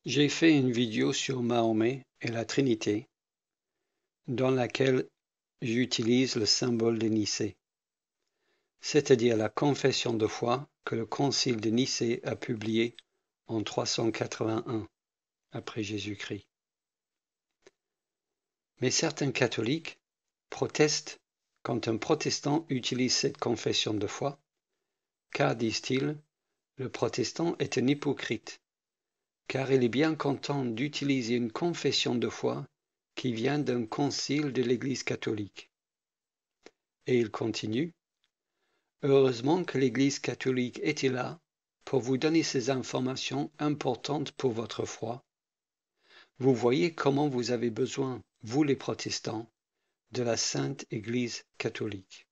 J'ai fait une vidéo sur Mahomet et la Trinité, dans laquelle j'utilise le symbole de Nicée, c'est-à-dire la confession de foi que le Concile de Nicée a publiée en 381 après Jésus-Christ. Mais certains catholiques protestent quand un protestant utilise cette confession de foi, car, disent-ils, le protestant est un hypocrite, car il est bien content d'utiliser une confession de foi qui vient d'un concile de l'Église catholique. Et il continue, « Heureusement que l'Église catholique était là pour vous donner ces informations importantes pour votre foi. Vous voyez comment vous avez besoin, vous les protestants, de la Sainte Église catholique. »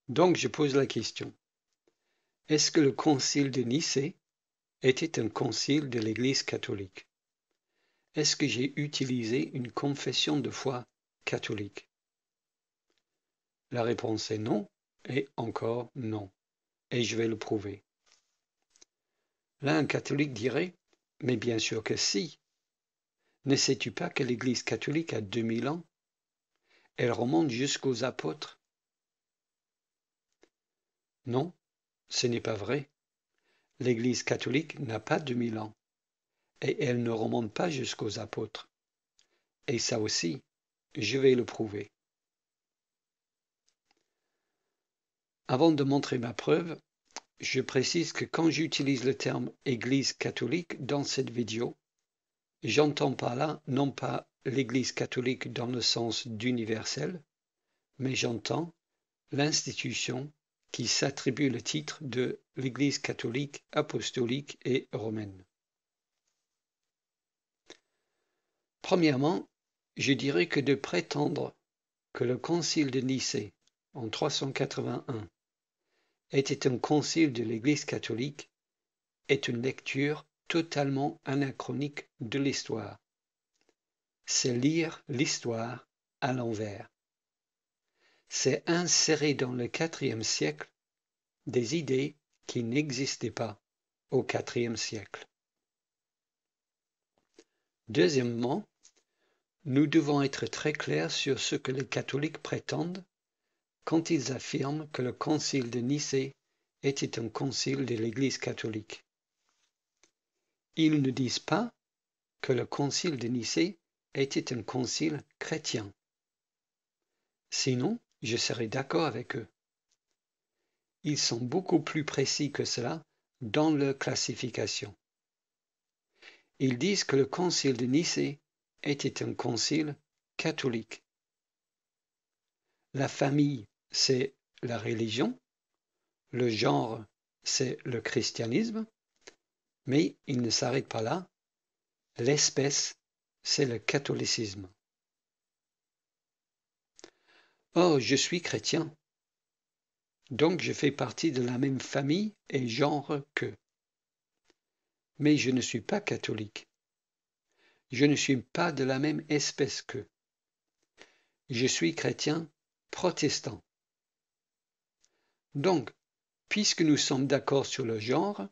Donc je pose la question, est-ce que le concile de Nicée était un concile de l'Église catholique? Est-ce que j'ai utilisé une confession de foi catholique? La réponse est non, et encore non, et je vais le prouver. Là, un catholique dirait, mais bien sûr que si. Ne sais-tu pas que l'Église catholique a 2000 ans? Elle remonte jusqu'aux apôtres. Non, ce n'est pas vrai. L'Église catholique n'a pas 2000 ans, et elle ne remonte pas jusqu'aux apôtres. Et ça aussi, je vais le prouver. Avant de montrer ma preuve, je précise que quand j'utilise le terme Église catholique dans cette vidéo, j'entends par là non pas l'Église catholique dans le sens d'universel, mais j'entends l'institution qui s'attribue le titre de l'Église catholique, apostolique et romaine. Premièrement, je dirais que de prétendre que le concile de Nicée en 381 était un concile de l'Église catholique est une lecture totalement anachronique de l'histoire. C'est lire l'histoire à l'envers. C'est insérer dans le IVe siècle des idées qui n'existaient pas au IVe siècle. Deuxièmement, nous devons être très clairs sur ce que les catholiques prétendent quand ils affirment que le concile de Nicée était un concile de l'Église catholique. Ils ne disent pas que le concile de Nicée était un concile chrétien. Sinon, je serais d'accord avec eux. Ils sont beaucoup plus précis que cela dans leur classification. Ils disent que le concile de Nicée était un concile catholique. La famille, c'est la religion, le genre, c'est le christianisme, mais ils ne s'arrêtent pas là. L'espèce, c'est le catholicisme. Or, je suis chrétien, donc je fais partie de la même famille et genre qu'eux. Mais je ne suis pas catholique. Je ne suis pas de la même espèce qu'eux. Je suis chrétien protestant. Donc, puisque nous sommes d'accord sur le genre,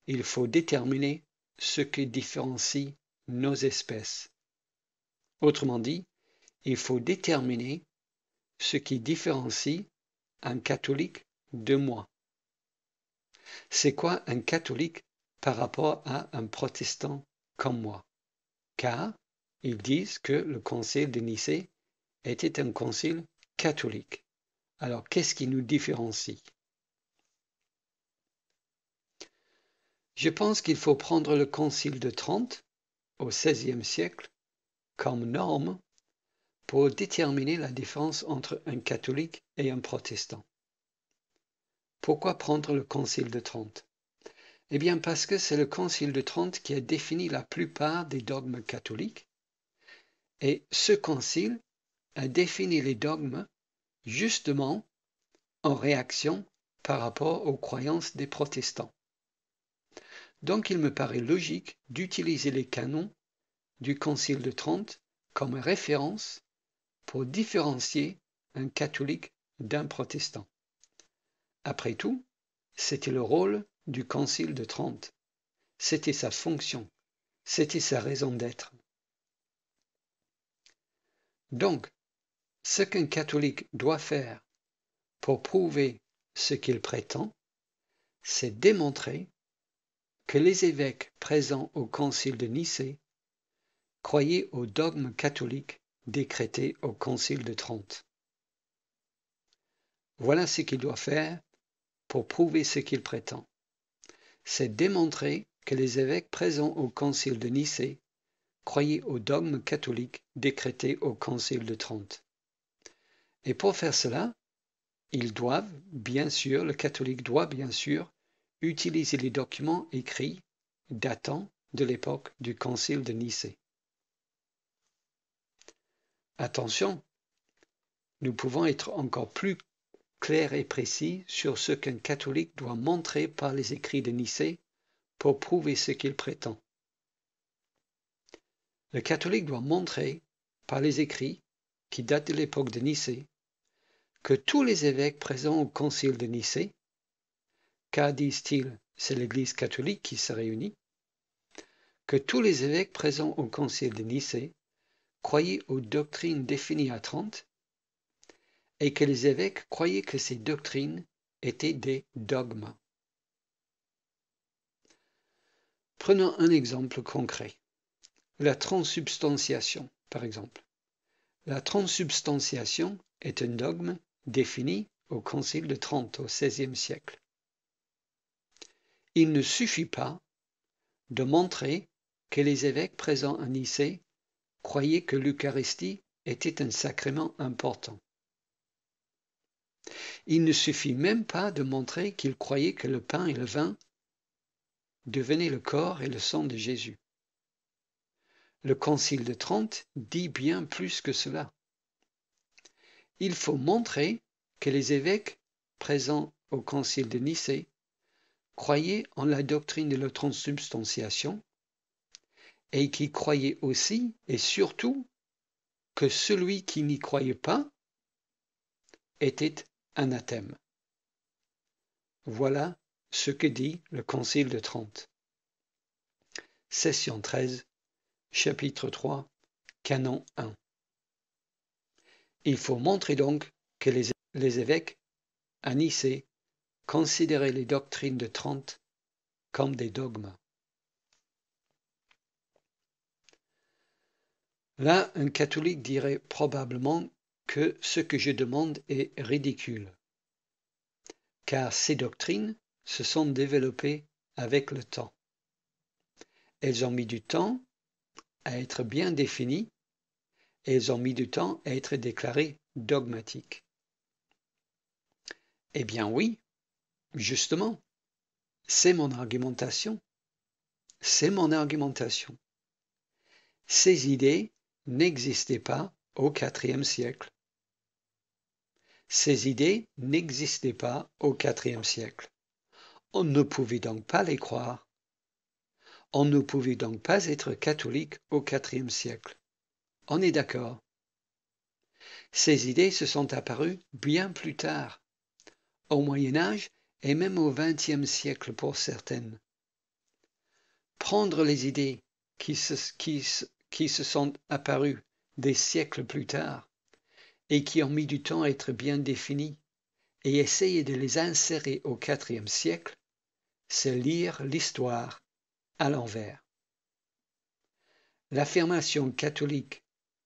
il faut déterminer ce qui différencie nos espèces. Autrement dit, il faut déterminer ce qui différencie un catholique de moi. C'est quoi un catholique par rapport à un protestant comme moi? Car ils disent que le concile de Nicée était un concile catholique. Alors, qu'est-ce qui nous différencie? Je pense qu'il faut prendre le concile de Trente, au XVIe siècle, comme norme pour déterminer la différence entre un catholique et un protestant. Pourquoi prendre le concile de Trente? Eh bien parce que c'est le concile de Trente qui a défini la plupart des dogmes catholiques, et ce concile a défini les dogmes justement en réaction par rapport aux croyances des protestants. Donc il me paraît logique d'utiliser les canons du Concile de Trente comme référence pour différencier un catholique d'un protestant. Après tout, c'était le rôle du Concile de Trente, c'était sa fonction, c'était sa raison d'être. Donc, ce qu'un catholique doit faire pour prouver ce qu'il prétend, c'est démontrer que les évêques présents au concile de Nicée croyaient au dogme catholique décrété au concile de Trente. Voilà ce qu'il doit faire pour prouver ce qu'il prétend. C'est démontrer que les évêques présents au concile de Nicée croyaient au dogme catholique décrété au concile de Trente. Et pour faire cela, le catholique doit bien sûr utiliser les documents écrits datant de l'époque du concile de Nicée. Attention, nous pouvons être encore plus clairs et précis sur ce qu'un catholique doit montrer par les écrits de Nicée pour prouver ce qu'il prétend. Le catholique doit montrer par les écrits qui datent de l'époque de Nicée que tous les évêques présents au concile de Nicée, car disent-ils, c'est l'Église catholique qui se réunit, que tous les évêques présents au concile de Nicée croyaient aux doctrines définies à Trente et que les évêques croyaient que ces doctrines étaient des dogmes. Prenons un exemple concret. La transsubstantiation, par exemple. La transsubstantiation est un dogme défini au concile de Trente au XVIe siècle. Il ne suffit pas de montrer que les évêques présents à Nicée croyaient que l'Eucharistie était un sacrement important. Il ne suffit même pas de montrer qu'ils croyaient que le pain et le vin devenaient le corps et le sang de Jésus. Le concile de Trente dit bien plus que cela. Il faut montrer que les évêques présents au concile de Nicée croyaient en la doctrine de la transsubstantiation et qui croyaient aussi et surtout que celui qui n'y croyait pas était anathème. Voilà ce que dit le Concile de Trente. Session 13, chapitre 3, canon 1. Il faut montrer donc que les évêques à Nicée considéraient les doctrines de Trente comme des dogmes. Là, un catholique dirait probablement que ce que je demande est ridicule, car ces doctrines se sont développées avec le temps. Elles ont mis du temps à être bien définies et elles ont mis du temps à être déclarées dogmatiques. Eh bien oui, justement, c'est mon argumentation. C'est mon argumentation. Ces idées n'existaient pas au IVe siècle. Ces idées n'existaient pas au IVe siècle. On ne pouvait donc pas les croire. On ne pouvait donc pas être catholique au IVe siècle. On est d'accord. Ces idées se sont apparues bien plus tard, au Moyen Âge et même au XXe siècle pour certaines. Prendre les idées qui se sont apparues des siècles plus tard et qui ont mis du temps à être bien définies et essayer de les insérer au IVe siècle, c'est lire l'histoire à l'envers. L'affirmation catholique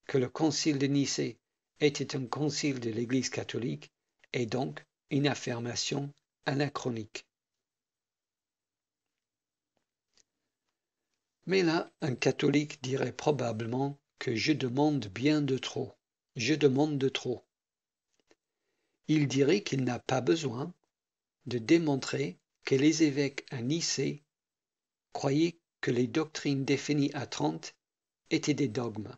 que le concile de Nicée était un concile de l'Église catholique est donc une affirmation anachronique. Mais là, un catholique dirait probablement que je demande bien de trop. Je demande de trop. Il dirait qu'il n'a pas besoin de démontrer que les évêques à Nicée croyaient que les doctrines définies à Trente étaient des dogmes.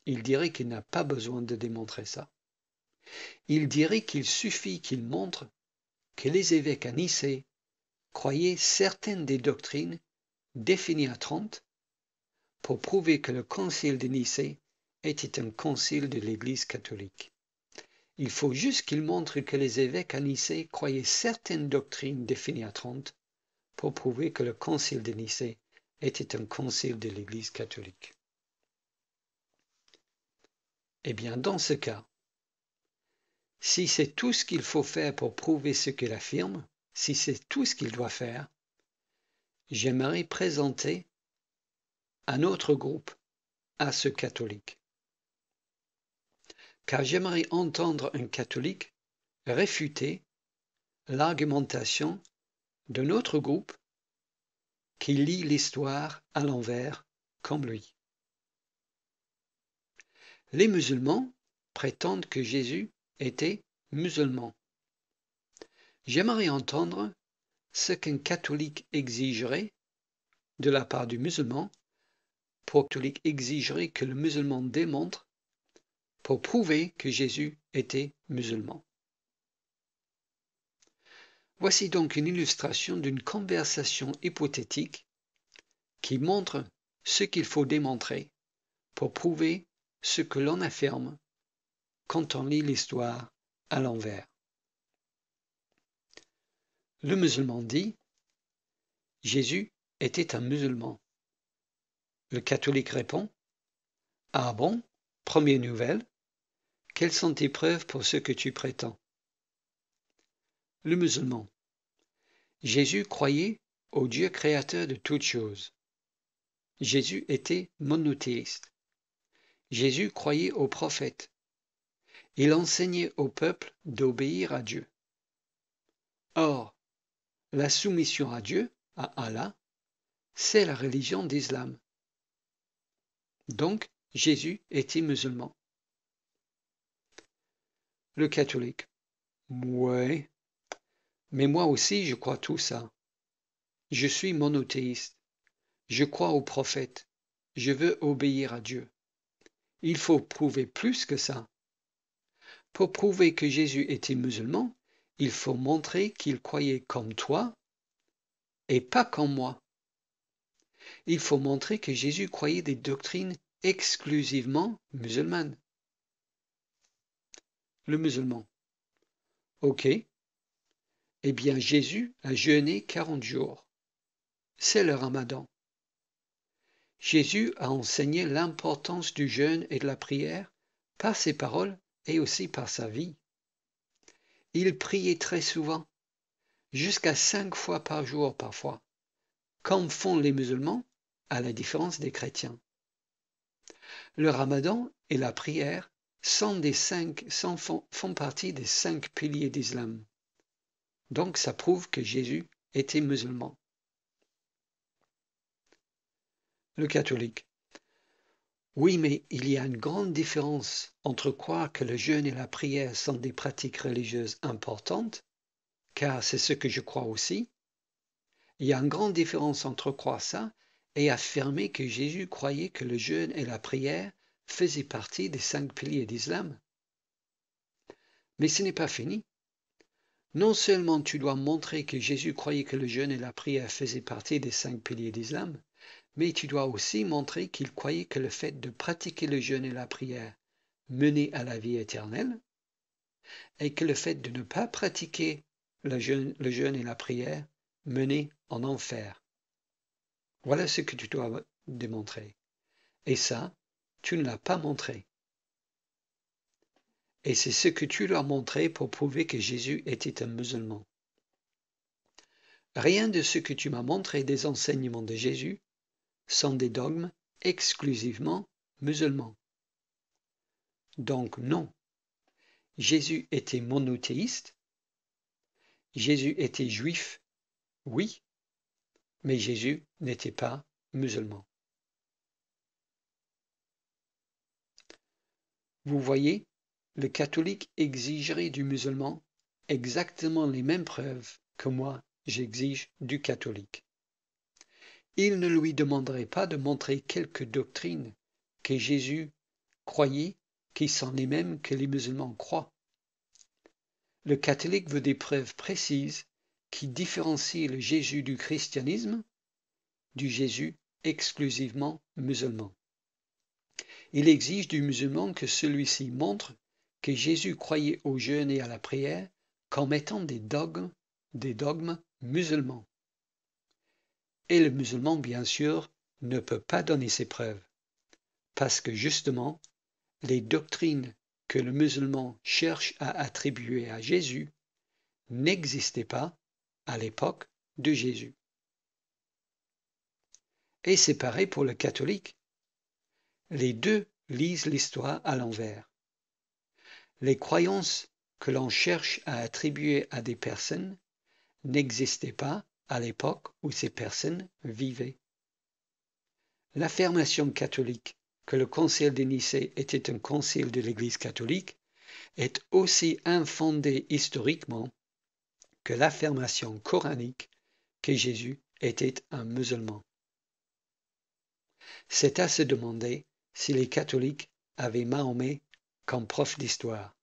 Il dirait qu'il n'a pas besoin de démontrer ça. Il dirait qu'il suffit qu'il montre que les évêques à Nicée croyaient certaines des doctrines définies à Trente pour prouver que le concile de Nicée était un concile de l'Église catholique. Il faut juste qu'il montre que les évêques à Nicée croyaient certaines doctrines définies à Trente pour prouver que le concile de Nicée était un concile de l'Église catholique. Eh bien, dans ce cas, si c'est tout ce qu'il faut faire pour prouver ce qu'il affirme, si c'est tout ce qu'il doit faire, j'aimerais présenter un autre groupe à ce catholique. Car j'aimerais entendre un catholique réfuter l'argumentation d'un autre groupe qui lit l'histoire à l'envers comme lui. Les musulmans prétendent que Jésus était musulman. J'aimerais entendre ce qu'un catholique exigerait de la part du musulman pour que le catholique exigerait que le musulman démontre pour prouver que Jésus était musulman. Voici donc une illustration d'une conversation hypothétique qui montre ce qu'il faut démontrer pour prouver ce que l'on affirme quand on lit l'histoire à l'envers. Le musulman dit « Jésus était un musulman ». Le catholique répond « Ah bon, première nouvelle, quelles sont tes preuves pour ce que tu prétends ?» Le musulman « Jésus croyait au Dieu créateur de toutes choses. Jésus était monothéiste. Jésus croyait aux prophètes. Il enseignait au peuple d'obéir à Dieu. Or, la soumission à Dieu, à Allah, c'est la religion d'Islam. Donc, Jésus était musulman. Le catholique. Ouais, mais moi aussi je crois tout ça. Je suis monothéiste. Je crois aux prophètes. Je veux obéir à Dieu. Il faut prouver plus que ça. Pour prouver que Jésus était musulman, il faut montrer qu'il croyait comme toi et pas comme moi. Il faut montrer que Jésus croyait des doctrines exclusivement musulmanes. Le musulman. Ok. Eh bien, Jésus a jeûné 40 jours. C'est le Ramadan. Jésus a enseigné l'importance du jeûne et de la prière par ses paroles et aussi par sa vie. Il priait très souvent, jusqu'à 5 fois par jour parfois, comme font les musulmans, à la différence des chrétiens. Le Ramadan et la prière font partie des 5 piliers d'Islam. Donc ça prouve que Jésus était musulman. Le catholique. Oui, mais il y a une grande différence entre croire que le jeûne et la prière sont des pratiques religieuses importantes, car c'est ce que je crois aussi. Il y a une grande différence entre croire ça et affirmer que Jésus croyait que le jeûne et la prière faisaient partie des 5 piliers d'Islam. Mais ce n'est pas fini. Non seulement tu dois montrer que Jésus croyait que le jeûne et la prière faisaient partie des 5 piliers d'Islam, mais tu dois aussi montrer qu'il croyait que le fait de pratiquer le jeûne et la prière menait à la vie éternelle, et que le fait de ne pas pratiquer le jeûne et la prière menait en enfer. Voilà ce que tu dois démontrer. Et ça, tu ne l'as pas montré. Et c'est ce que tu dois montrer pour prouver que Jésus était un musulman. Rien de ce que tu m'as montré des enseignements de Jésus sont des dogmes exclusivement musulmans. Donc non, Jésus était monothéiste, Jésus était juif, oui, mais Jésus n'était pas musulman. Vous voyez, le catholique exigerait du musulman exactement les mêmes preuves que moi j'exige du catholique. Il ne lui demanderait pas de montrer quelques doctrines que Jésus croyait qui sont les mêmes que les musulmans croient. Le catholique veut des preuves précises qui différencient le Jésus du christianisme du Jésus exclusivement musulman. Il exige du musulman que celui-ci montre que Jésus croyait au jeûne et à la prière comme étant des dogmes musulmans. Et le musulman, bien sûr, ne peut pas donner ces preuves, parce que justement, les doctrines que le musulman cherche à attribuer à Jésus n'existaient pas à l'époque de Jésus. Et c'est pareil pour le catholique. Les deux lisent l'histoire à l'envers. Les croyances que l'on cherche à attribuer à des personnes n'existaient pas à l'époque où ces personnes vivaient. L'affirmation catholique que le concile de Nicée était un concile de l'Église catholique est aussi infondée historiquement que l'affirmation coranique que Jésus était un musulman. C'est à se demander si les catholiques avaient Mahomet comme prof d'histoire.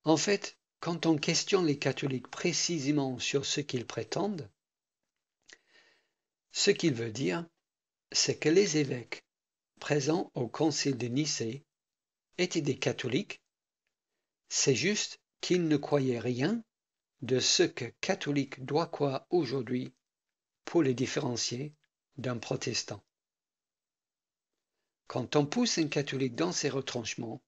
En fait, quand on questionne les catholiques précisément sur ce qu'ils prétendent, ce qu'il veut dire, c'est que les évêques présents au concile de Nicée étaient des catholiques, c'est juste qu'ils ne croyaient rien de ce que catholique doit croire aujourd'hui pour les différencier d'un protestant. Quand on pousse un catholique dans ses retranchements,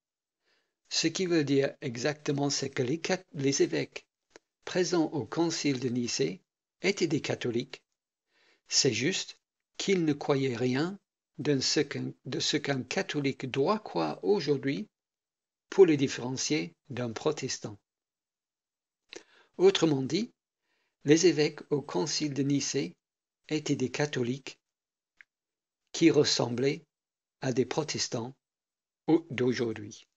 ce qui veut dire exactement c'est que les évêques présents au concile de Nicée étaient des catholiques, c'est juste qu'ils ne croyaient rien de ce qu'un catholique doit croire aujourd'hui pour les différencier d'un protestant. Autrement dit, les évêques au concile de Nicée étaient des catholiques qui ressemblaient à des protestants d'aujourd'hui.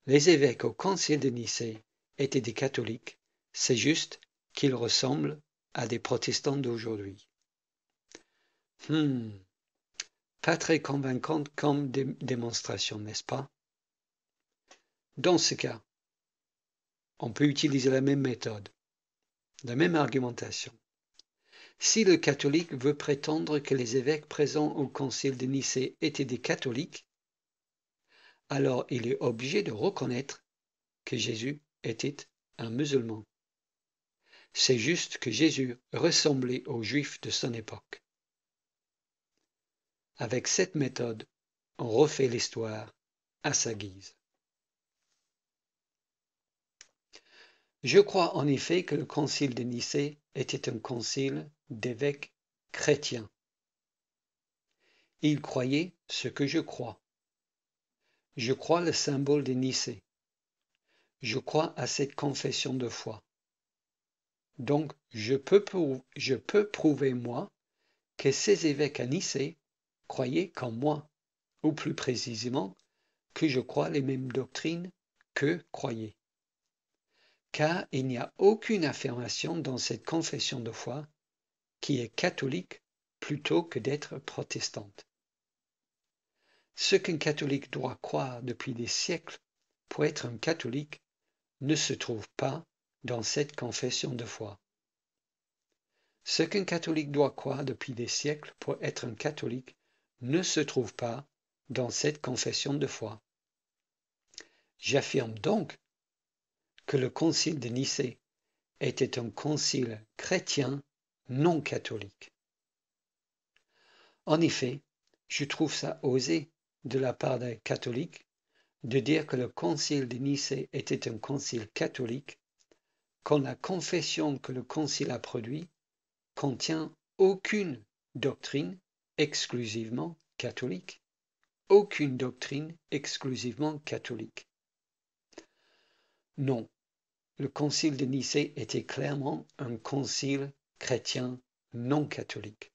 Les évêques au concile de Nicée étaient des catholiques, c'est juste qu'ils ressemblent à des protestants d'aujourd'hui. Pas très convaincante comme démonstration, n'est-ce pas? Dans ce cas, on peut utiliser la même méthode, la même argumentation. Si le catholique veut prétendre que les évêques présents au concile de Nicée étaient des catholiques, alors il est obligé de reconnaître que Jésus était un musulman. C'est juste que Jésus ressemblait aux Juifs de son époque. Avec cette méthode, on refait l'histoire à sa guise. Je crois en effet que le concile de Nicée était un concile d'évêques chrétiens. Ils croyaient ce que je crois. Je crois le symbole de Nicée. Je crois à cette confession de foi. Donc, je peux prouver, moi, que ces évêques à Nicée croyaient comme moi, ou plus précisément, que je crois les mêmes doctrines qu'eux croyaient. Car il n'y a aucune affirmation dans cette confession de foi qui est catholique plutôt que d'être protestante. Ce qu'un catholique doit croire depuis des siècles pour être un catholique ne se trouve pas dans cette confession de foi. Ce qu'un catholique doit croire depuis des siècles pour être un catholique ne se trouve pas dans cette confession de foi. J'affirme donc que le concile de Nicée était un concile chrétien non catholique. En effet, je trouve ça osé de la part des catholiques de dire que le concile de Nicée était un concile catholique quand la confession que le concile a produite contient aucune doctrine exclusivement catholique. Aucune doctrine exclusivement catholique. Non, le concile de Nicée était clairement un concile chrétien non catholique.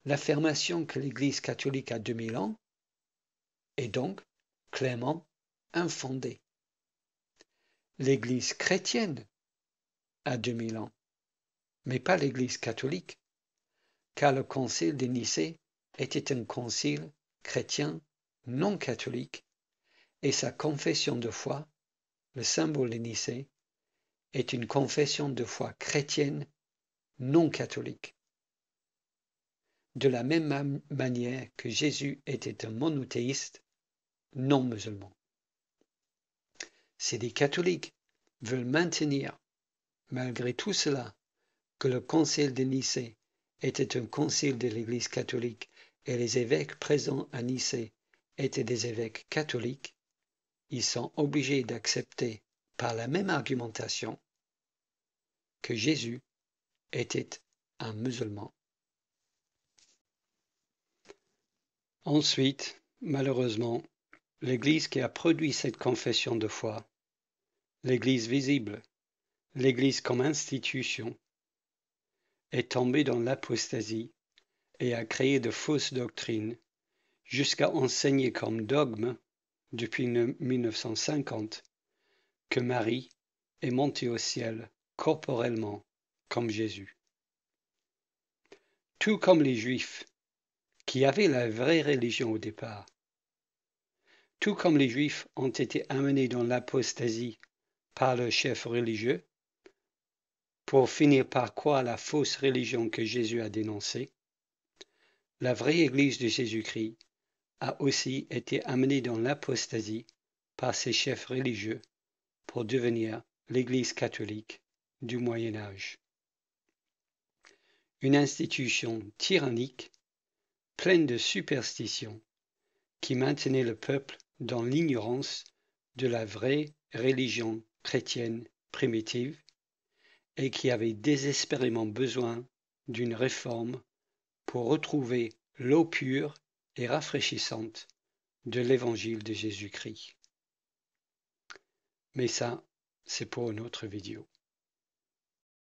L'affirmation que l'Église catholique a 2000 ans est donc clairement infondée. L'Église chrétienne a 2000 ans, mais pas l'Église catholique, car le concile de Nicée était un concile chrétien non catholique et sa confession de foi, le symbole de Nicée, est une confession de foi chrétienne non catholique. De la même manière que Jésus était un monothéiste non musulman. Si des catholiques veulent maintenir, malgré tout cela, que le concile de Nicée était un concile de l'Église catholique et les évêques présents à Nicée étaient des évêques catholiques, ils sont obligés d'accepter par la même argumentation que Jésus était un musulman. Ensuite, malheureusement, l'Église qui a produit cette confession de foi, l'Église visible, l'Église comme institution, est tombée dans l'apostasie et a créé de fausses doctrines jusqu'à enseigner comme dogme depuis 1950 que Marie est montée au ciel corporellement comme Jésus. Tout comme les Juifs qui avaient la vraie religion au départ, tout comme les Juifs ont été amenés dans l'apostasie par le chef religieux pour finir par croire la fausse religion que Jésus a dénoncée, la vraie Église de Jésus-Christ a aussi été amenée dans l'apostasie par ses chefs religieux pour devenir l'Église catholique du Moyen Âge. Une institution tyrannique, pleine de superstitions, qui maintenait le peuple dans l'ignorance de la vraie religion chrétienne primitive et qui avait désespérément besoin d'une réforme pour retrouver l'eau pure et rafraîchissante de l'évangile de Jésus-Christ. Mais ça, c'est pour une autre vidéo.